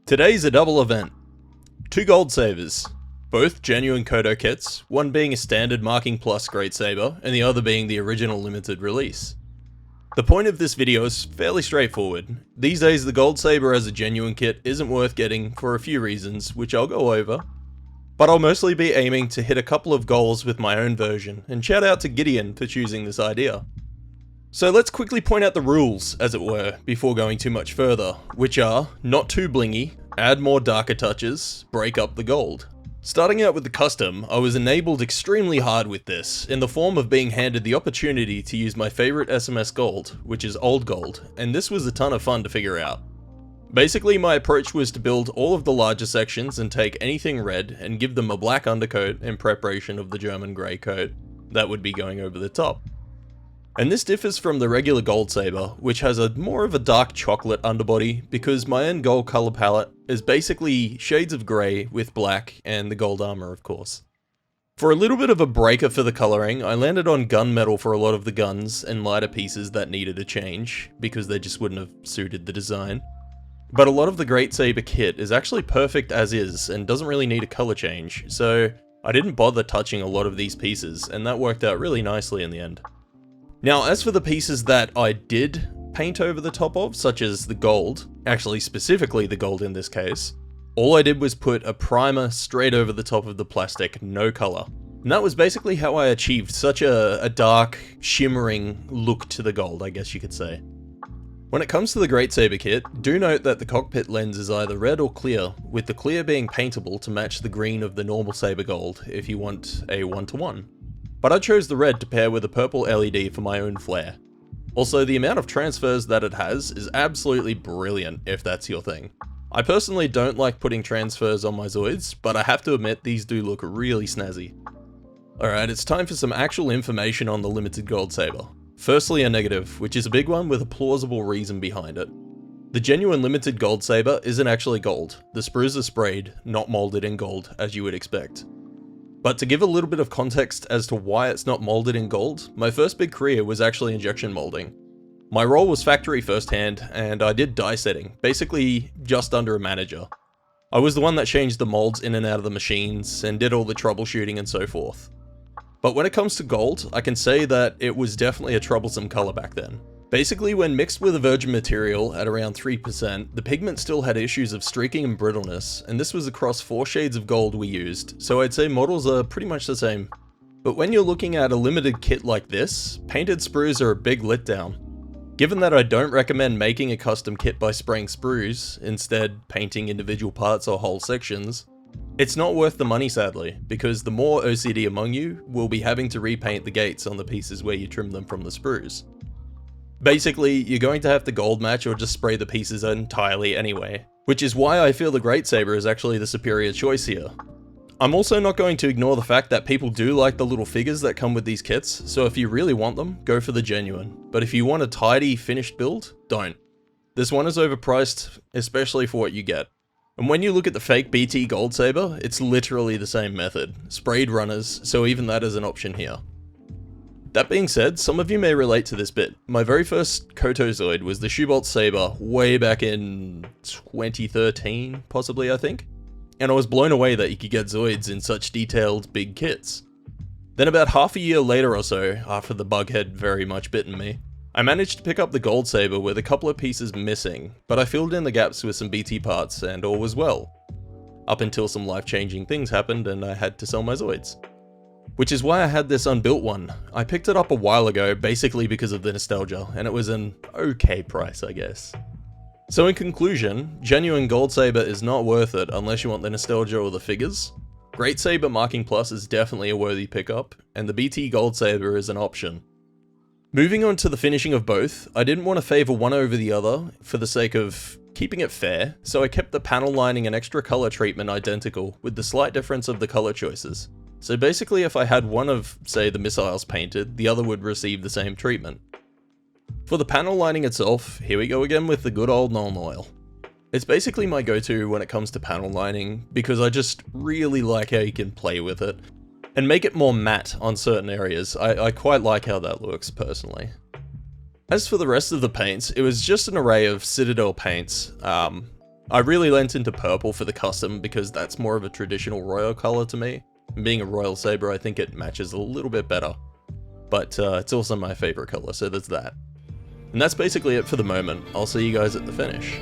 Today's a double event. Two gold sabers, both genuine Koto kits, one being a standard marking plus Great Saber, and the other being the original limited release. The point of this video is fairly straightforward. These days the gold saber as a genuine kit isn't worth getting for a few reasons, which I'll go over, but I'll mostly be aiming to hit a couple of goals with my own version, and shout out to Gideon for choosing this idea. So let's quickly point out the rules, as it were, before going too much further, which are, not too blingy, add more darker touches, break up the gold. Starting out with the custom, I was enabled extremely hard with this, in the form of being handed the opportunity to use my favourite SMS gold, which is old gold, and this was a ton of fun to figure out. Basically, my approach was to build all of the larger sections and take anything red and give them a black undercoat in preparation of the German grey coat that would be going over the top. And this differs from the regular gold saber, which has a more of a dark chocolate underbody, because my end gold color palette is basically shades of grey with black and the gold armor, of course. For a little bit of a breaker for the coloring, I landed on gunmetal for a lot of the guns and lighter pieces that needed a change, because they just wouldn't have suited the design. But a lot of the Great Saber kit is actually perfect as is and doesn't really need a color change, so I didn't bother touching a lot of these pieces, and that worked out really nicely in the end. Now, as for the pieces that I did paint over the top of, such as the gold, actually specifically the gold in this case, all I did was put a primer straight over the top of the plastic, no color. And that was basically how I achieved such a dark, shimmering look to the gold, I guess you could say. When it comes to the Great Saber kit, do note that the cockpit lens is either red or clear, with the clear being paintable to match the green of the normal Saber gold if you want a 1-to-1. But I chose the red to pair with a purple LED for my own flair. Also, the amount of transfers that it has is absolutely brilliant if that's your thing. I personally don't like putting transfers on my Zoids, but I have to admit these do look really snazzy. Alright, it's time for some actual information on the limited gold saber. Firstly, a negative, which is a big one with a plausible reason behind it. The genuine limited gold saber isn't actually gold. The sprues are sprayed, not molded in gold, as you would expect. But to give a little bit of context as to why it's not molded in gold, my first big career was actually injection molding. My role was factory firsthand, and I did die setting, basically just under a manager. I was the one that changed the molds in and out of the machines, and did all the troubleshooting and so forth. But when it comes to gold, I can say that it was definitely a troublesome colour back then. Basically, when mixed with a virgin material at around 3%, the pigment still had issues of streaking and brittleness, and this was across 4 shades of gold we used, so I'd say models are pretty much the same. But when you're looking at a limited kit like this, painted sprues are a big letdown. Given that I don't recommend making a custom kit by spraying sprues, instead painting individual parts or whole sections, it's not worth the money sadly, because the more OCD among you will be having to repaint the gates on the pieces where you trim them from the sprues. Basically, you're going to have to gold match or just spray the pieces entirely anyway, which is why I feel the Great Saber is actually the superior choice here. I'm also not going to ignore the fact that people do like the little figures that come with these kits, so if you really want them, go for the genuine. But if you want a tidy, finished build, don't. This one is overpriced, especially for what you get. And when you look at the fake BT Gold Saber, it's literally the same method. Sprayed runners, so even that is an option here. That being said, some of you may relate to this bit. My very first Koto Zoid was the Shoebolt Saber way back in 2013, possibly I think. And I was blown away that you could get Zoids in such detailed big kits. Then about half a year later or so, after the bug had very much bitten me, I managed to pick up the Gold Saber with a couple of pieces missing, but I filled in the gaps with some BT parts and all was well. Up until some life-changing things happened and I had to sell my Zoids. Which is why I had this unbuilt one. I picked it up a while ago, basically because of the nostalgia, and it was an okay price, I guess. So in conclusion, genuine Gold Saber is not worth it unless you want the nostalgia or the figures. Great Saber Marking Plus is definitely a worthy pickup, and the BT Gold Saber is an option. Moving on to the finishing of both, I didn't want to favour one over the other for the sake of keeping it fair, so I kept the panel lining and extra colour treatment identical, with the slight difference of the colour choices. So basically if I had one of, say, the missiles painted, the other would receive the same treatment. For the panel lining itself, here we go again with the good old Nuln Oil. It's basically my go-to when it comes to panel lining, because I just really like how you can play with it, and make it more matte on certain areas. I quite like how that looks, personally. As for the rest of the paints, it was just an array of Citadel paints, I really lent into purple for the custom because that's more of a traditional royal color to me. And being a royal saber, I think it matches a little bit better. But it's also my favorite color, so there's that. And that's basically it for the moment. I'll see you guys at the finish.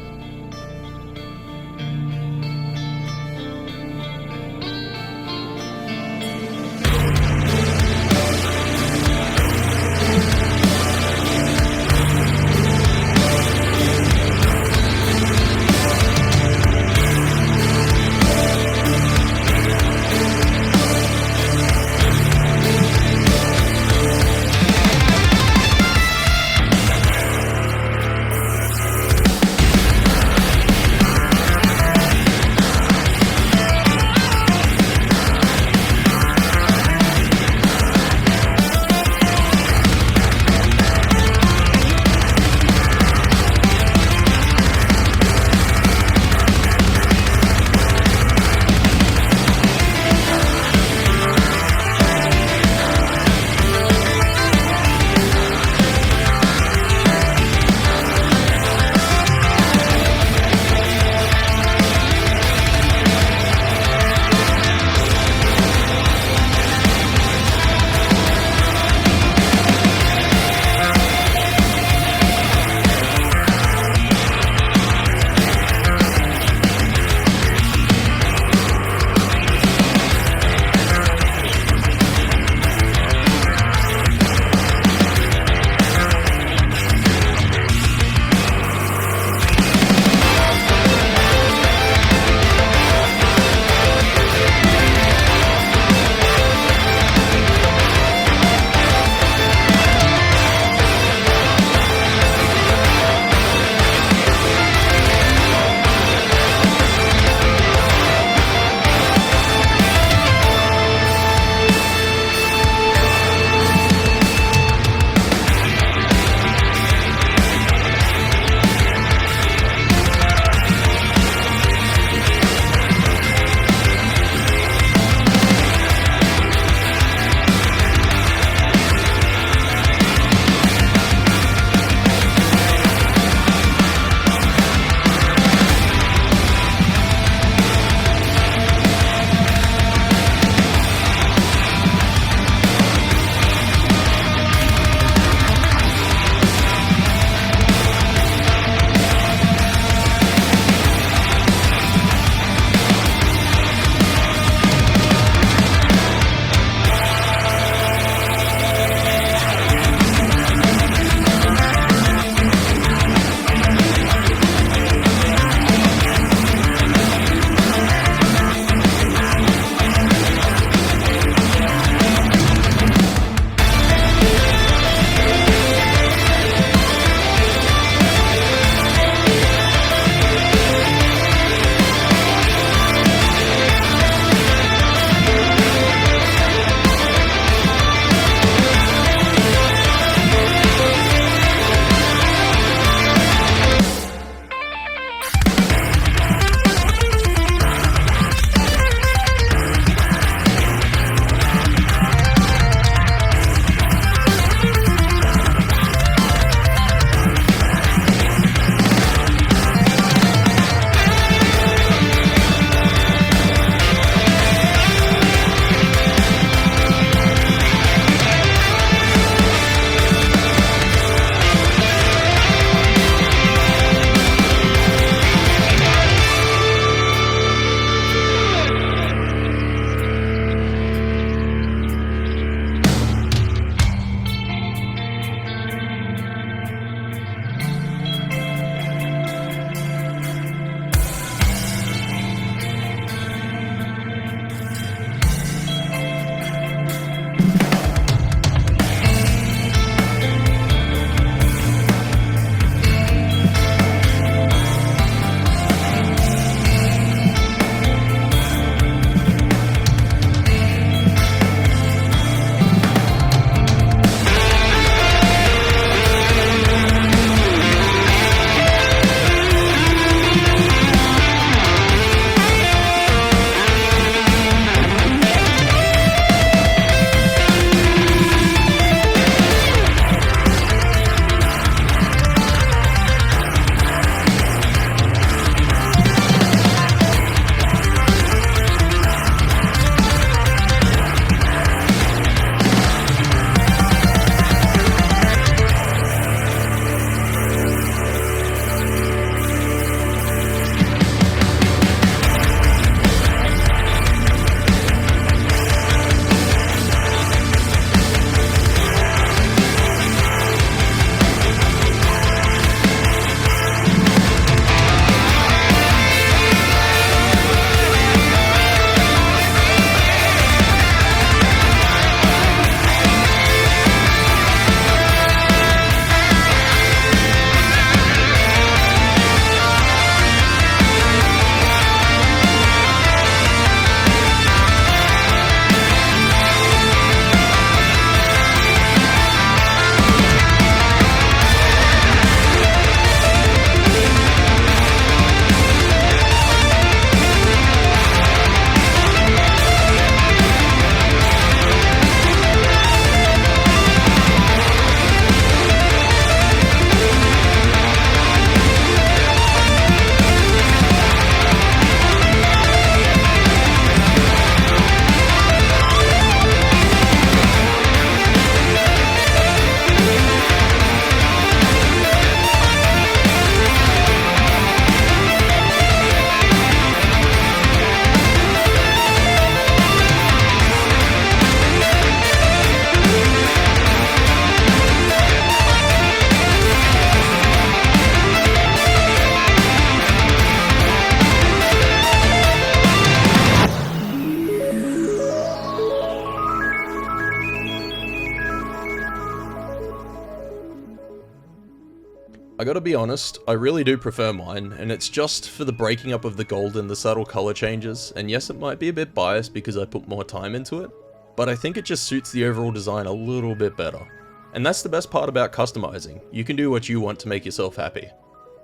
I gotta be honest, I really do prefer mine, and it's just for the breaking up of the gold and the subtle colour changes, and yes, it might be a bit biased because I put more time into it, but I think it just suits the overall design a little bit better. And that's the best part about customizing, you can do what you want to make yourself happy.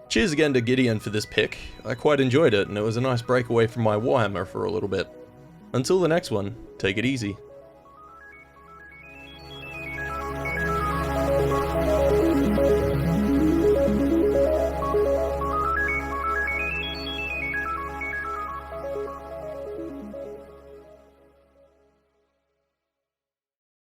Cheers again to Gideon for this pick, I quite enjoyed it and it was a nice break away from my Warhammer for a little bit. Until the next one, take it easy.